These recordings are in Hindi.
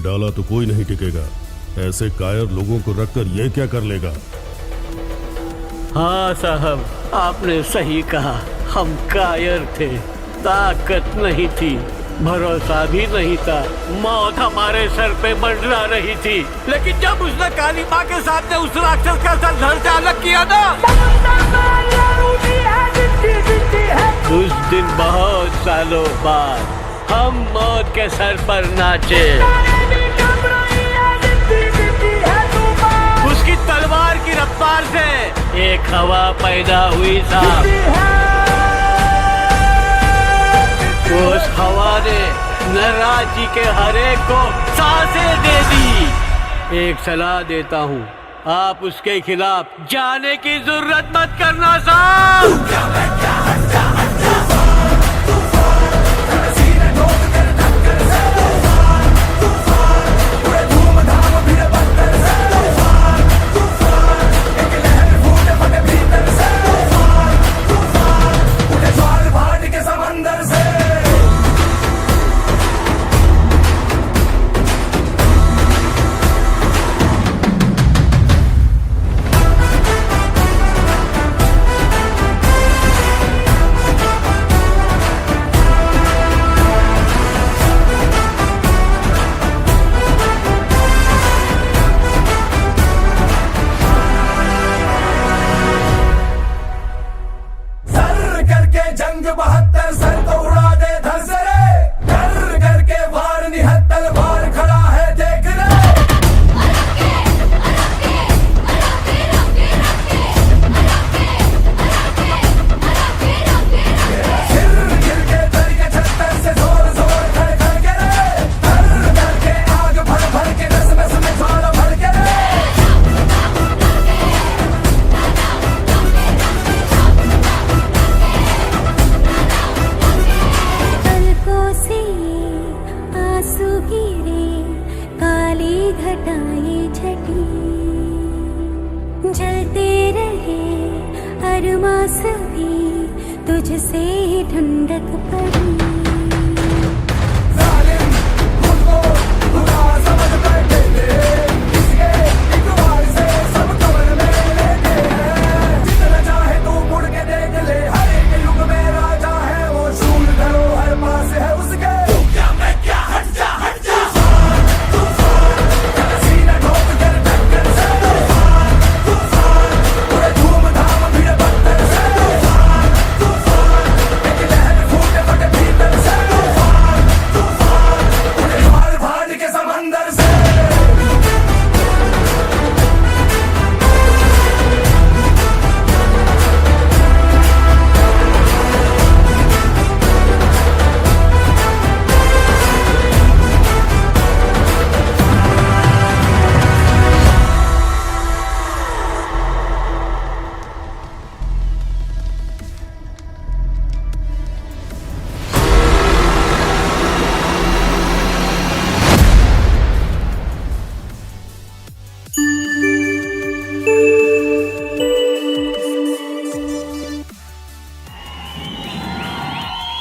डाला तो कोई नहीं टिकेगा। ऐसे कायर लोगों को रखकर ये क्या कर लेगा? हाँ साहब, आपने सही कहा। हम कायर थे, ताकत नहीं थी, भरोसा भी नहीं था। मौत हमारे सर पे मंडरा रही थी, लेकिन जब उसने काली माँ के सामने उस राक्षस का सर धड़ से अलग किया ना, उस दिन बहुत सालों बाद हम मौत के सर पर नाचे। उसकी तलवार की रफ्तार से एक हवा पैदा हुई साहब। उस हवा ने नटराज जी के हर एक को सांसें दे दी। एक सलाह देता हूँ, आप उसके खिलाफ जाने की जरूरत मत करना साहब। जलते रहे अरमा सभी, तुझसे ठंडक पड़ी।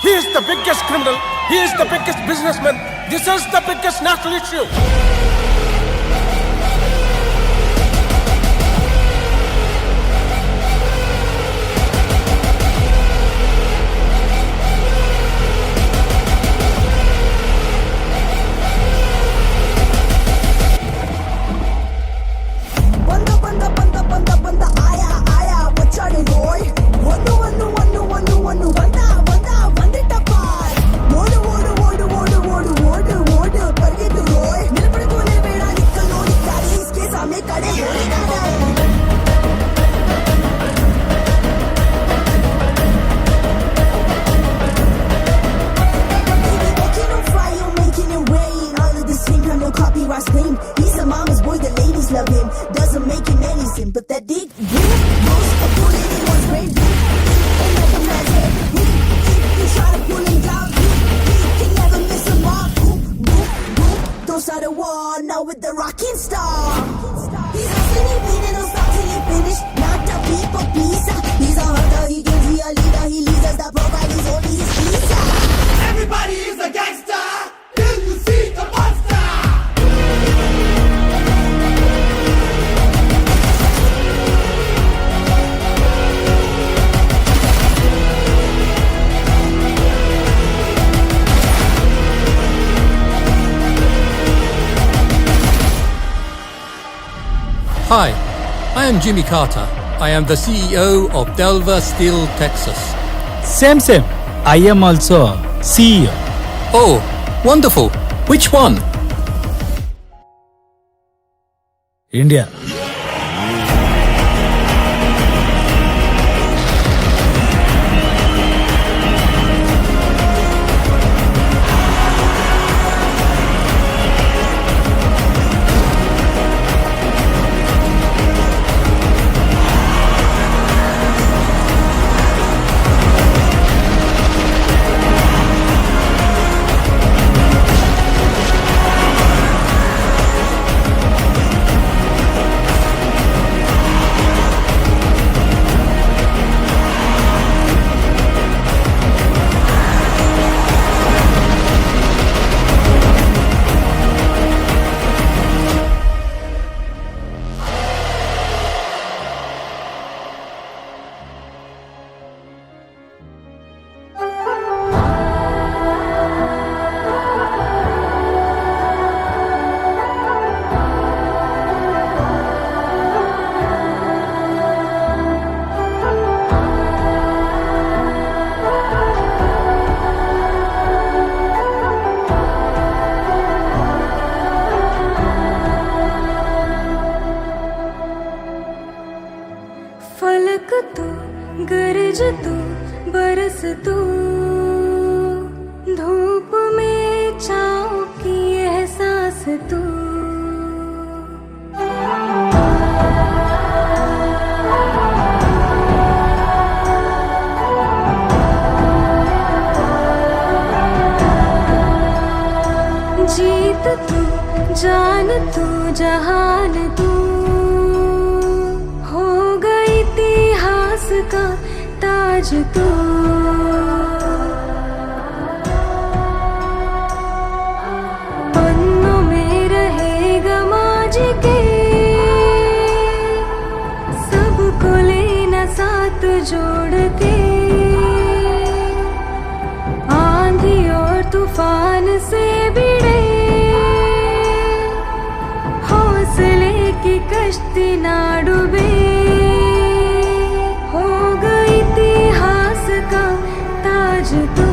He is the biggest criminal. He is the biggest businessman. This is the biggest national issue. ఓడు ఓడు ఓడు ఓడు ఓడు ఓడు పరిగెత్తు రోయ్ నిలబడి Hi, I am Jimmy Carter. I am the CEO of Delver Steel, Texas. Same. I am also CEO. Oh, wonderful. Which one? India. फलक तू गरज तू बरस तू धूप में छाँव की एहसास तू जीत तू जान तू जहान तू हो गई इतिहास का ताज तू पन्नों में रहेगा माजी के सबको लेना साथ जोड़ के आंधी और तूफान से भिड़े हौसले की कश्ती ना डूबे हो गई इतिहास का ताज तू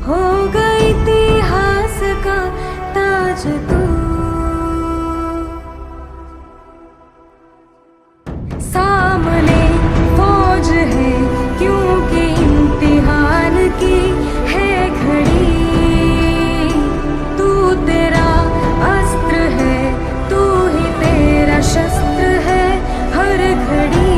हो गई इतिहास का ताज तू सामने फौज है क्योंकि इम्तिहान की है घड़ी तू तेरा अस्त्र है तू ही तेरा शस्त्र है हर घड़ी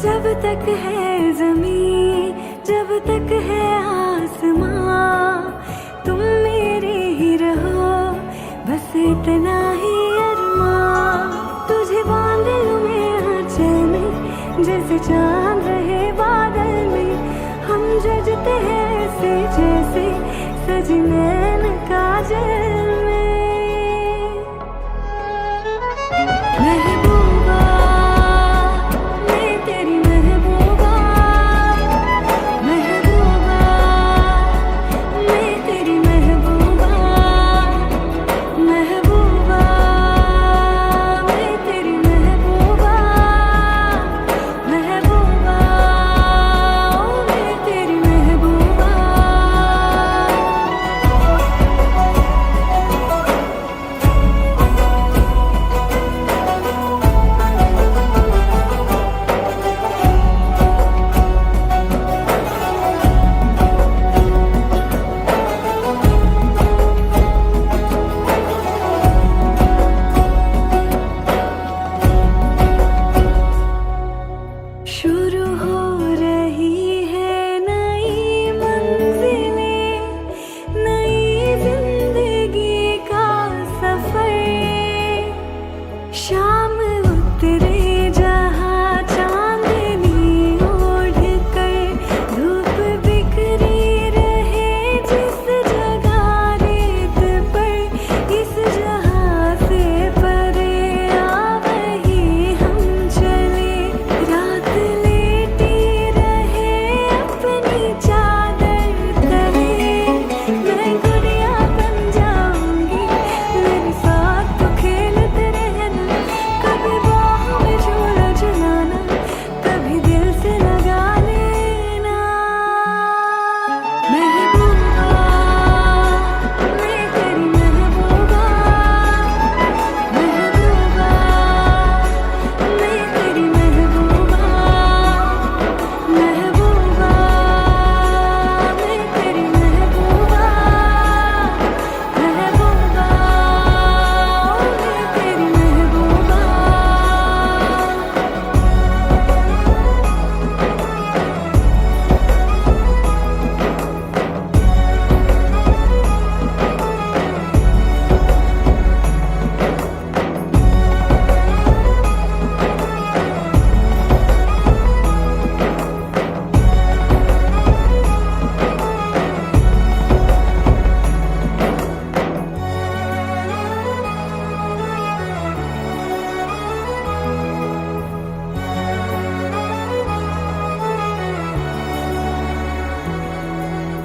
जब तक है ज़मीं जब तक है आसमां तुम मेरे ही रहो बस इतना ही अरमां तुझे बांध लूं मैं आंचल में जैसे चांद रहे बादल में हम जजते हैं ऐसे जैसे सजी नैन काजल में महबूबा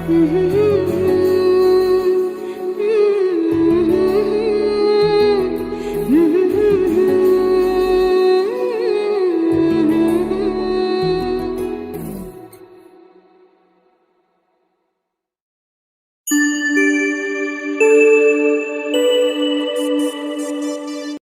Mm-hmm.